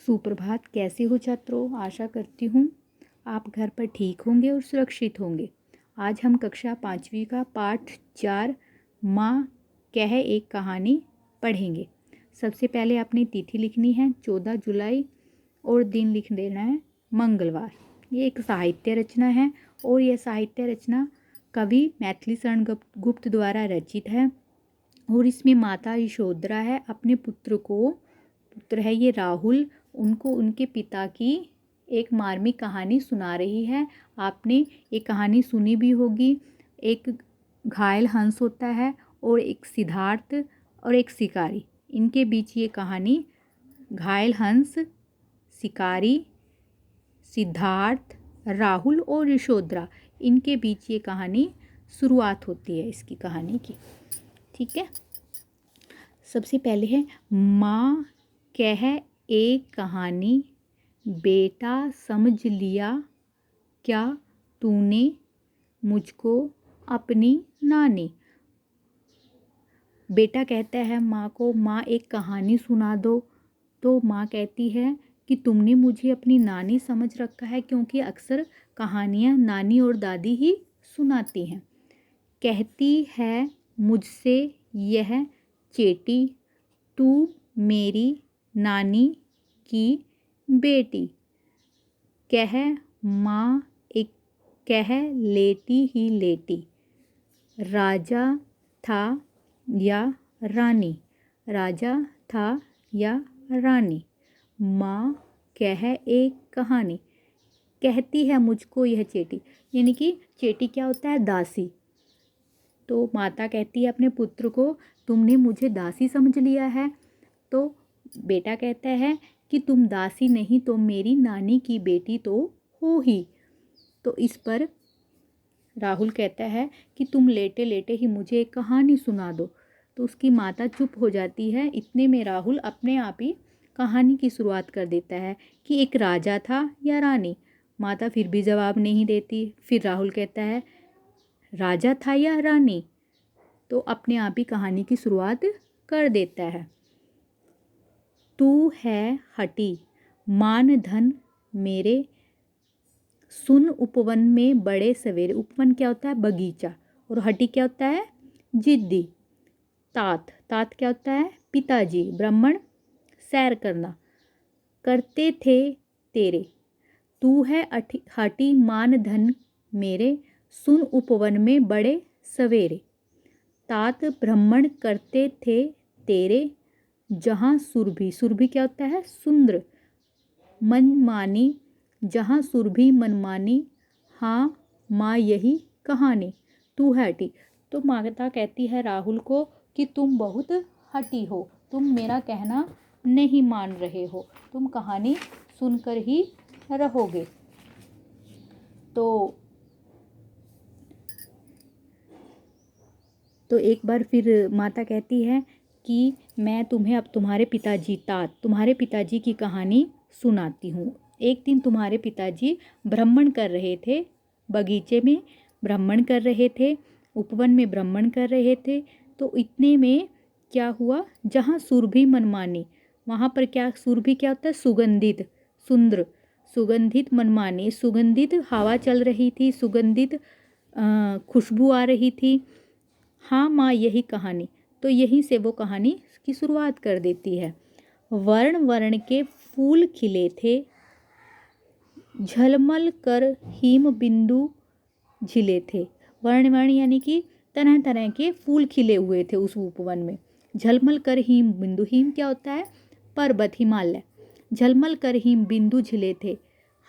सुप्रभात। कैसे हो छात्रों? आशा करती हूँ आप घर पर ठीक होंगे और सुरक्षित होंगे। आज हम कक्षा 5वीं का पाठ 4 माँ कह एक कहानी पढ़ेंगे। सबसे पहले अपनी तिथि लिखनी है 14 जुलाई और दिन लिख देना है मंगलवार। ये एक साहित्य रचना है और यह साहित्य रचना कवि मैथिली शरण गुप्त द्वारा रचित है और इसमें माता यशोधरा है अपने पुत्र है ये राहुल, उनको उनके पिता की एक मार्मिक कहानी सुना रही है। आपने ये कहानी सुनी भी होगी। एक घायल हंस होता है और एक सिद्धार्थ और एक शिकारी, इनके बीच ये कहानी घायल हंस, शिकारी, सिद्धार्थ, राहुल और यशोधरा, इनके बीच ये कहानी शुरुआत होती है इसकी कहानी की। ठीक है, सबसे पहले है माँ कह एक कहानी, बेटा समझ लिया क्या तूने मुझको अपनी नानी। बेटा कहता है माँ को, माँ एक कहानी सुना दो। तो माँ कहती है कि तुमने मुझे अपनी नानी समझ रखा है, क्योंकि अक्सर कहानियाँ नानी और दादी ही सुनाती हैं। कहती है मुझसे यह चेटी, तू मेरी नानी की बेटी। कह माँ एक कह लेटी ही लेटी, राजा था या रानी, राजा था या रानी। माँ कह एक कहानी, कहती है मुझको यह चेटी, यानी कि चेटी क्या होता है? दासी। तो माता कहती है अपने पुत्र को, तुमने मुझे दासी समझ लिया है। तो बेटा कहता है कि तुम दासी नहीं तो मेरी नानी की बेटी तो हो ही। तो इस पर राहुल कहता है कि तुम लेटे लेटे ही मुझे एक कहानी सुना दो। तो उसकी माता चुप हो जाती है। इतने में राहुल अपने आप ही कहानी की शुरुआत कर देता है कि एक राजा था या रानी। माता फिर भी जवाब नहीं देती। फिर राहुल कहता है राजा था या रानी, तो अपने आप ही कहानी की शुरुआत कर देता है। तू है हटी मान धन मेरे, सुन उपवन में बड़े सवेरे। उपवन क्या होता है? बगीचा। और हटी क्या होता है? जिद्दी। तात, तात क्या होता है? पिताजी। ब्राह्मण, सैर करना। करते थे तेरे, तू है हटी मान धन मेरे, सुन उपवन में बड़े सवेरे। तात ब्राह्मण करते थे तेरे, जहाँ सुरभि, सुरभि क्या होता है? सुंदर। मनमानी, जहाँ सुरभि मनमानी, हाँ माँ यही कहानी। तू है हटी। तो माता कहती है राहुल को कि तुम बहुत हटी हो, तुम मेरा कहना नहीं मान रहे हो, तुम कहानी सुनकर ही रहोगे। तो एक बार फिर माता कहती है कि मैं तुम्हें अब तुम्हारे पिताजी की कहानी सुनाती हूँ। एक दिन तुम्हारे पिताजी भ्रमण कर रहे थे, बगीचे में भ्रमण कर रहे थे, उपवन में भ्रमण कर रहे थे। तो इतने में क्या हुआ? जहाँ सुरभि मनमानी, वहाँ पर क्या? सुरभि क्या होता है? सुगंधित, सुंदर, सुगंधित मनमानी, सुगंधित हवा चल रही थी, सुगंधित खुशबू आ रही थी। हाँ माँ यही कहानी। तो यहीं से वो कहानी की शुरुआत कर देती है। वर्ण वर्ण के फूल खिले थे, झलमल कर हिम बिंदु झिले थे। वर्ण वर्ण यानी कि तरह तरह के फूल खिले हुए थे उस उपवन में। झलमल कर हिम बिंदु, हिम क्या होता है? पर्वत, हिमालय। झलमल कर हिम बिंदु झिले थे,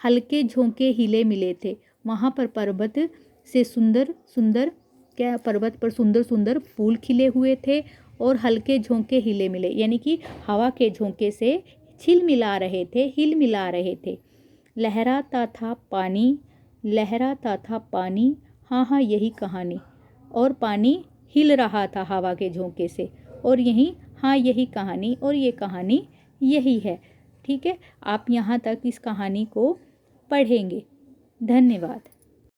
हल्के झोंके हिले मिले थे। वहाँ पर पर्वत से सुंदर सुंदर क्या, पर्वत पर सुंदर सुंदर फूल खिले हुए थे और हल्के झोंके हिले मिले, यानी कि हवा के झोंके से हिल मिला रहे थे। लहराता था पानी, लहराता था पानी, हाँ हाँ यही कहानी। और पानी हिल रहा था हवा के झोंके से, और यही हाँ यही कहानी, और ये कहानी यही है। ठीक है, आप यहाँ तक इस कहानी को पढ़ेंगे। धन्यवाद।